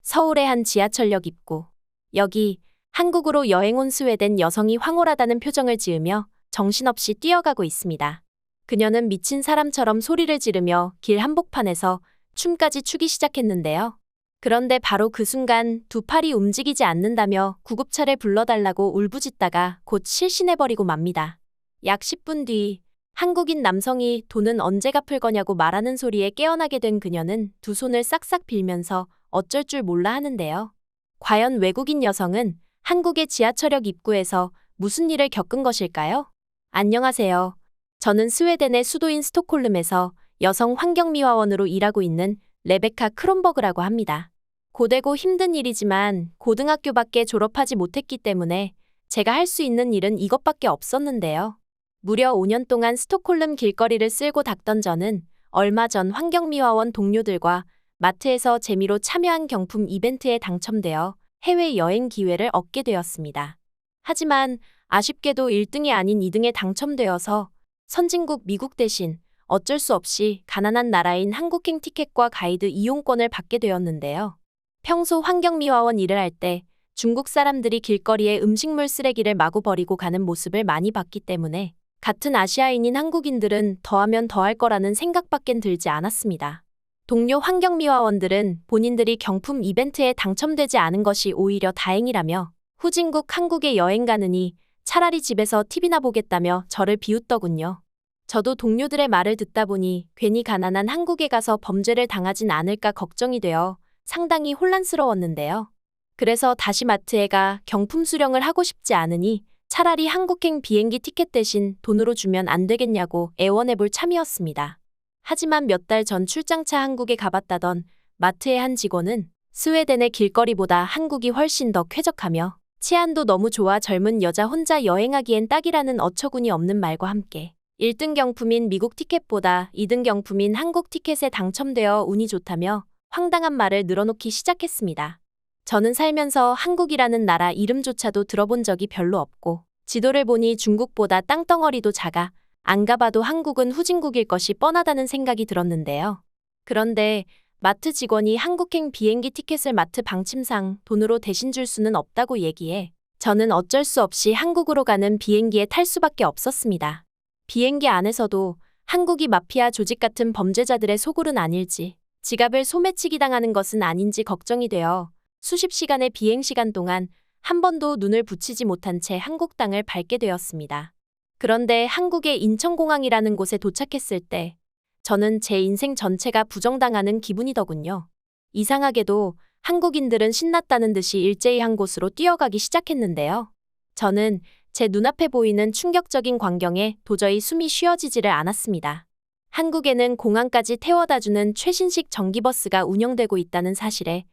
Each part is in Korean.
서울의 한 지하철역 입구. 여기 한국으로 여행 온 스웨덴 여성이 황홀하다는 표정을 지으며 정신없이 뛰어가고 있습니다. 그녀는 미친 사람처럼 소리를 지르며 길 한복판에서 춤까지 추기 시작했는데요. 그런데 바로 그 순간 두 팔이 움직이지 않는다며 구급차를 불러달라고 울부짖다가 곧 실신해버리고 맙니다. 약 10분 뒤 한국인 남성이 돈은 언제 갚을 거냐고 말하는 소리에 깨어나게 된 그녀는 두 손을 싹싹 빌면서 어쩔 줄 몰라 하는데요. 과연 외국인 여성은 한국의 지하철역 입구에서 무슨 일을 겪은 것일까요? 안녕하세요. 저는 스웨덴의 수도인 스톡홀름에서 여성 환경미화원으로 일하고 있는 레베카 크롬버그라고 합니다. 고되고 힘든 일이지만 고등학교밖에 졸업하지 못했기 때문에 제가 할 수 있는 일은 이것밖에 없었는데요. 무려 5년 동안 스톡홀름 길거리를 쓸고 닦던 저는 얼마 전 환경미화원 동료들과 마트에서 재미로 참여한 경품 이벤트에 당첨되어 해외여행 기회를 얻게 되었습니다. 하지만 아쉽게도 1등이 아닌 2등에 당첨되어서 선진국 미국 대신 어쩔 수 없이 가난한 나라인 한국행 티켓과 가이드 이용권을 받게 되었는데요. 평소 환경미화원 일을 할 때 중국 사람들이 길거리에 음식물 쓰레기를 마구 버리고 가는 모습을 많이 봤기 때문에 같은 아시아인인 한국인들은 더하면 더할 거라는 생각밖엔 들지 않았습니다. 동료 환경미화원들은 본인들이 경품 이벤트에 당첨되지 않은 것이 오히려 다행이라며 후진국 한국에 여행 가느니 차라리 집에서 TV나 보겠다며 저를 비웃더군요. 저도 동료들의 말을 듣다 보니 괜히 가난한 한국에 가서 범죄를 당하진 않을까 걱정이 되어 상당히 혼란스러웠는데요. 그래서 다시 마트에 가 경품 수령을 하고 싶지 않으니 차라리 한국행 비행기 티켓 대신 돈으로 주면 안 되겠냐고 애원해볼 참이었습니다. 하지만 몇 달 전 출장차 한국에 가봤다던 마트의 한 직원은 스웨덴의 길거리보다 한국이 훨씬 더 쾌적하며 치안도 너무 좋아 젊은 여자 혼자 여행하기엔 딱이라는 어처구니 없는 말과 함께 1등 경품인 미국 티켓보다 2등 경품인 한국 티켓에 당첨되어 운이 좋다며 황당한 말을 늘어놓기 시작했습니다. 저는 살면서 한국이라는 나라 이름조차도 들어본 적이 별로 없고 지도를 보니 중국보다 땅덩어리도 작아 안 가봐도 한국은 후진국일 것이 뻔하다는 생각이 들었는데요. 그런데 마트 직원이 한국행 비행기 티켓을 마트 방침상 돈으로 대신 줄 수는 없다고 얘기해 저는 어쩔 수 없이 한국으로 가는 비행기에 탈 수밖에 없었습니다. 비행기 안에서도 한국이 마피아 조직 같은 범죄자들의 소굴은 아닐지 지갑을 소매치기 당하는 것은 아닌지 걱정이 되어 수십 시간의 비행시간 동안 한 번도 눈을 붙이지 못한 채 한국 땅을 밟게 되었습니다. 그런데 한국의 인천공항이라는 곳에 도착했을 때 저는 제 인생 전체가 부정당하는 기분이더군요. 이상하게도 한국인들은 신났다는 듯이 일제히 한 곳으로 뛰어가기 시작했는데요. 저는 제 눈앞에 보이는 충격적인 광경에 도저히 숨이 쉬어지지를 않았습니다. 한국에는 공항까지 태워다주는 최신식 전기버스가 운영되고 있다는 사실에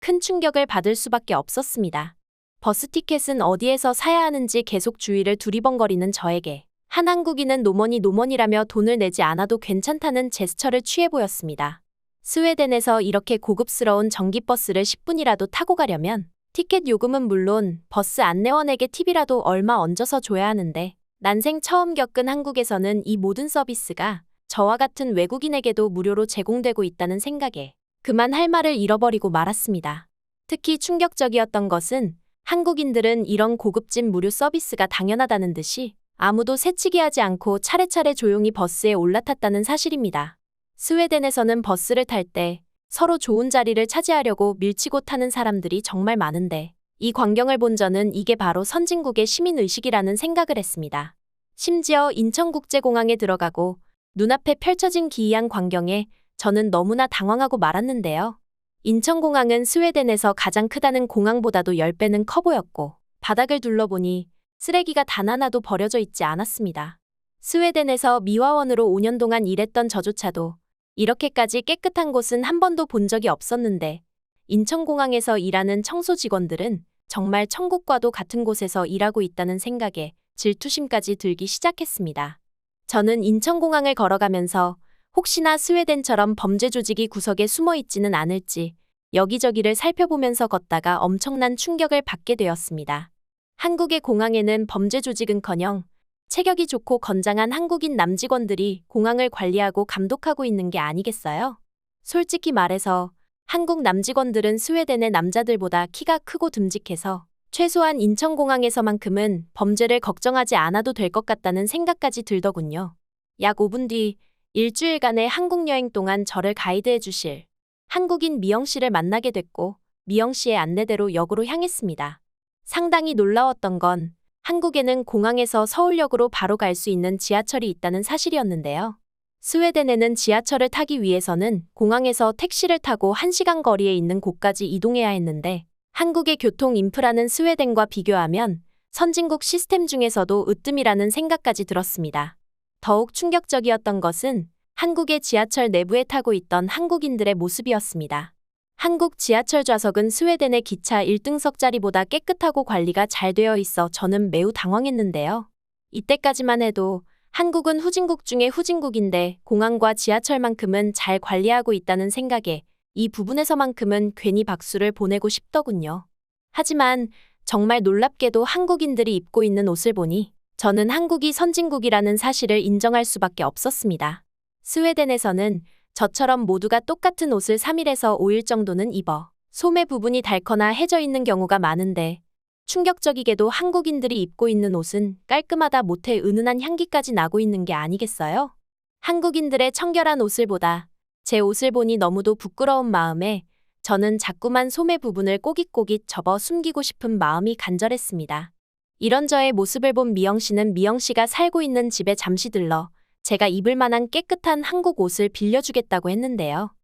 큰 충격을 받을 수밖에 없었습니다. 버스 티켓은 어디에서 사야 하는지 계속 주위를 두리번거리는 저에게 한 한국인은 노머니라며 돈을 내지 않아도 괜찮다는 제스처를 취해 보였습니다. 스웨덴에서 이렇게 고급스러운 전기버스를 10분이라도 타고 가려면 티켓 요금은 물론 버스 안내원에게 팁이라도 얼마 얹어서 줘야 하는데 난생 처음 겪은 한국에서는 이 모든 서비스가 저와 같은 외국인에게도 무료로 제공되고 있다는 생각에 그만 할 말을 잃어버리고 말았습니다. 특히 충격적이었던 것은 한국인들은 이런 고급진 무료 서비스가 당연하다는 듯이 아무도 새치기하지 않고 차례차례 조용히 버스에 올라탔다는 사실입니다. 스웨덴에서는 버스를 탈 때 서로 좋은 자리를 차지하려고 밀치고 타는 사람들이 정말 많은데 이 광경을 본 저는 이게 바로 선진국의 시민의식이라는 생각을 했습니다. 심지어 인천국제공항에 들어가고 눈앞에 펼쳐진 기이한 광경에 저는 너무나 당황하고 말았는데요. 인천공항은 스웨덴에서 가장 크다는 공항보다도 10배는 커 보였고 바닥을 둘러보니 쓰레기가 단 하나도 버려져 있지 않았습니다. 스웨덴에서 미화원으로 5년 동안 일했던 저조차도 이렇게까지 깨끗한 곳은 한 번도 본 적이 없었는데 인천공항에서 일하는 청소 직원들은 정말 천국과도 같은 곳에서 일하고 있다는 생각에 질투심까지 들기 시작했습니다. 저는 인천공항을 걸어가면서 혹시나 스웨덴처럼 범죄 조직이 구석에 숨어 있지는 않을지 여기저기를 살펴보면서 걷다가 엄청난 충격을 받게 되었습니다. 한국의 공항에는 범죄 조직은커녕 체격이 좋고 건장한 한국인 남직원들이 공항을 관리하고 감독하고 있는 게 아니겠어요? 솔직히 말해서 한국 남직원들은 스웨덴의 남자들보다 키가 크고 듬직해서 최소한 인천공항에서만큼은 범죄를 걱정하지 않아도 될 것 같다는 생각까지 들더군요. 약 5분 뒤 일주일간의 한국 여행 동안 저를 가이드해 주실 한국인 미영 씨를 만나게 됐고 미영 씨의 안내대로 역으로 향했습니다. 상당히 놀라웠던 건 한국에는 공항에서 서울역으로 바로 갈 수 있는 지하철이 있다는 사실이었는데요. 스웨덴에는 지하철을 타기 위해서는 공항에서 택시를 타고 1시간 거리에 있는 곳까지 이동해야 했는데 한국의 교통 인프라는 스웨덴과 비교하면 선진국 시스템 중에서도 으뜸이라는 생각까지 들었습니다. 더욱 충격적이었던 것은 한국의 지하철 내부에 타고 있던 한국인들의 모습이었습니다. 한국 지하철 좌석은 스웨덴의 기차 1등석 자리보다 깨끗하고 관리가 잘 되어 있어 저는 매우 당황했는데요. 이때까지만 해도 한국은 후진국 중에 후진국인데 공항과 지하철만큼은 잘 관리하고 있다는 생각에 이 부분에서만큼은 괜히 박수를 보내고 싶더군요. 하지만 정말 놀랍게도 한국인들이 입고 있는 옷을 보니 저는 한국이 선진국이라는 사실을 인정할 수밖에 없었습니다. 스웨덴에서는 저처럼 모두가 똑같은 옷을 3일에서 5일 정도는 입어 소매 부분이 닳거나 해져 있는 경우가 많은데 충격적이게도 한국인들이 입고 있는 옷은 깔끔하다 못해 은은한 향기까지 나고 있는 게 아니겠어요? 한국인들의 청결한 옷을 보다 제 옷을 보니 너무도 부끄러운 마음에 저는 자꾸만 소매 부분을 꼬깃꼬깃 접어 숨기고 싶은 마음이 간절했습니다. 이런 저의 모습을 본 미영 씨는 미영 씨가 살고 있는 집에 잠시 들러 제가 입을 만한 깨끗한 한국 옷을 빌려주겠다고 했는데요.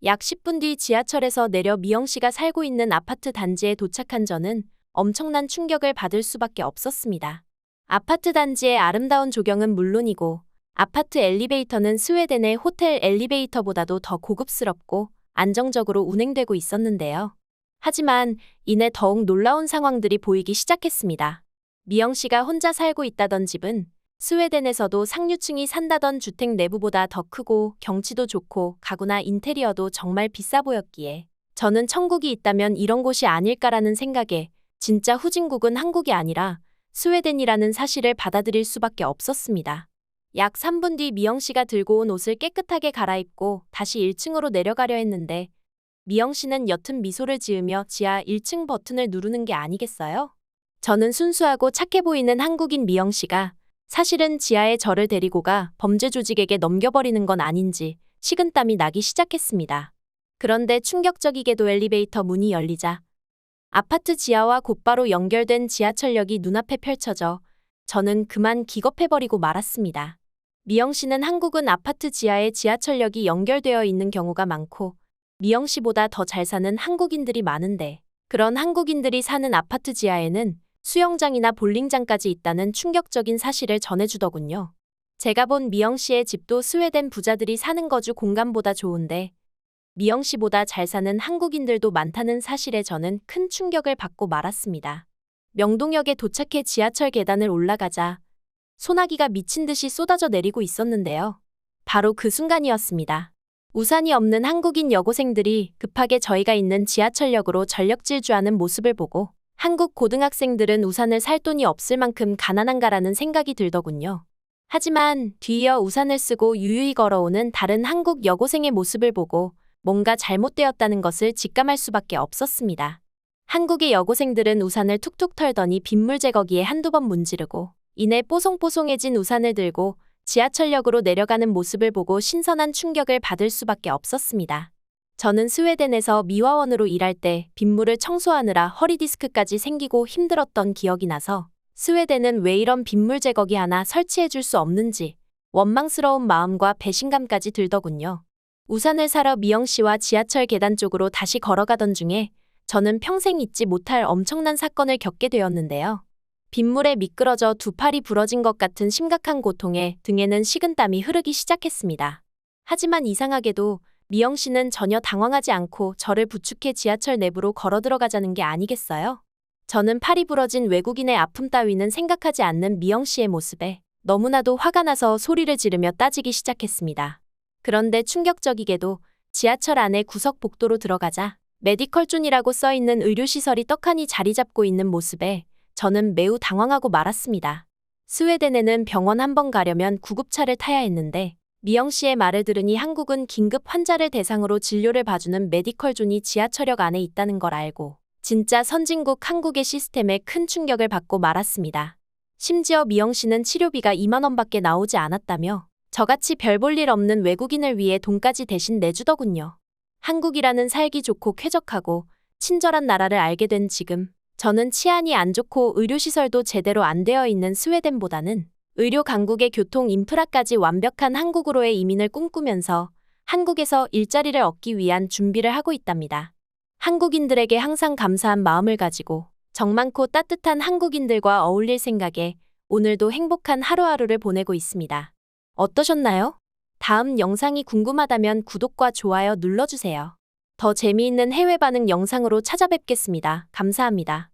약 10분 뒤 지하철에서 내려 미영 씨가 살고 있는 아파트 단지에 도착한 저는 엄청난 충격을 받을 수밖에 없었습니다. 아파트 단지의 아름다운 조경은 물론이고 아파트 엘리베이터는 스웨덴의 호텔 엘리베이터보다도 더 고급스럽고 안정적으로 운행되고 있었는데요. 하지만 이내 더욱 놀라운 상황들이 보이기 시작했습니다. 미영 씨가 혼자 살고 있다던 집은 스웨덴에서도 상류층이 산다던 주택 내부보다 더 크고 경치도 좋고 가구나 인테리어도 정말 비싸 보였기에 저는 천국이 있다면 이런 곳이 아닐까라는 생각에 진짜 후진국은 한국이 아니라 스웨덴이라는 사실을 받아들일 수밖에 없었습니다. 약 3분 뒤 미영 씨가 들고 온 옷을 깨끗하게 갈아입고 다시 1층으로 내려가려 했는데 미영 씨는 옅은 미소를 지으며 지하 1층 버튼을 누르는 게 아니겠어요? 저는 순수하고 착해 보이는 한국인 미영 씨가 사실은 지하에 저를 데리고 가 범죄 조직에게 넘겨버리는 건 아닌지 식은땀이 나기 시작했습니다. 그런데 충격적이게도 엘리베이터 문이 열리자 아파트 지하와 곧바로 연결된 지하철역이 눈앞에 펼쳐져 저는 그만 기겁해버리고 말았습니다. 미영 씨는 한국은 아파트 지하에 지하철역이 연결되어 있는 경우가 많고 미영 씨보다 더 잘 사는 한국인들이 많은데 그런 한국인들이 사는 아파트 지하에는 수영장이나 볼링장까지 있다는 충격적인 사실을 전해주더군요. 제가 본 미영 씨의 집도 스웨덴 부자들이 사는 거주 공간보다 좋은데 미영 씨보다 잘 사는 한국인들도 많다는 사실에 저는 큰 충격을 받고 말았습니다. 명동역에 도착해 지하철 계단을 올라가자 소나기가 미친 듯이 쏟아져 내리고 있었는데요. 바로 그 순간이었습니다. 우산이 없는 한국인 여고생들이 급하게 저희가 있는 지하철역으로 전력 질주하는 모습을 보고 한국 고등학생들은 우산을 살 돈이 없을 만큼 가난한가라는 생각이 들더군요. 하지만 뒤이어 우산을 쓰고 유유히 걸어오는 다른 한국 여고생의 모습을 보고 뭔가 잘못되었다는 것을 직감할 수밖에 없었습니다. 한국의 여고생들은 우산을 툭툭 털더니 빗물 제거기에 한두 번 문지르고 이내 뽀송뽀송해진 우산을 들고 지하철역으로 내려가는 모습을 보고 신선한 충격을 받을 수밖에 없었습니다. 저는 스웨덴에서 미화원으로 일할 때 빗물을 청소하느라 허리 디스크까지 생기고 힘들었던 기억이 나서 스웨덴은 왜 이런 빗물 제거기 하나 설치해 줄 수 없는지 원망스러운 마음과 배신감까지 들더군요. 우산을 사러 미영 씨와 지하철 계단 쪽으로 다시 걸어가던 중에 저는 평생 잊지 못할 엄청난 사건을 겪게 되었는데요. 빗물에 미끄러져 두 팔이 부러진 것 같은 심각한 고통에 등에는 식은땀이 흐르기 시작했습니다. 하지만 이상하게도 미영 씨는 전혀 당황하지 않고 저를 부축해 지하철 내부로 걸어 들어가자는 게 아니겠어요? 저는 팔이 부러진 외국인의 아픔 따위는 생각하지 않는 미영 씨의 모습에 너무나도 화가 나서 소리를 지르며 따지기 시작했습니다. 그런데 충격적이게도 지하철 안에 구석 복도로 들어가자 메디컬 존이라고 써있는 의료시설이 떡하니 자리 잡고 있는 모습에 저는 매우 당황하고 말았습니다. 스웨덴에는 병원 한 번 가려면 구급차를 타야 했는데 미영 씨의 말을 들으니 한국은 긴급 환자를 대상으로 진료를 봐주는 메디컬 존이 지하철역 안에 있다는 걸 알고 진짜 선진국 한국의 시스템에 큰 충격을 받고 말았습니다. 심지어 미영 씨는 치료비가 2만 원밖에 나오지 않았다며 저같이 별 볼 일 없는 외국인을 위해 돈까지 대신 내주더군요. 한국이라는 살기 좋고 쾌적하고 친절한 나라를 알게 된 지금 저는 치안이 안 좋고 의료시설도 제대로 안 되어 있는 스웨덴보다는 의료 강국의 교통 인프라까지 완벽한 한국으로의 이민을 꿈꾸면서 한국에서 일자리를 얻기 위한 준비를 하고 있답니다. 한국인들에게 항상 감사한 마음을 가지고 정 많고 따뜻한 한국인들과 어울릴 생각에 오늘도 행복한 하루하루를 보내고 있습니다. 어떠셨나요? 다음 영상이 궁금하다면 구독과 좋아요 눌러주세요. 더 재미있는 해외 반응 영상으로 찾아뵙겠습니다. 감사합니다.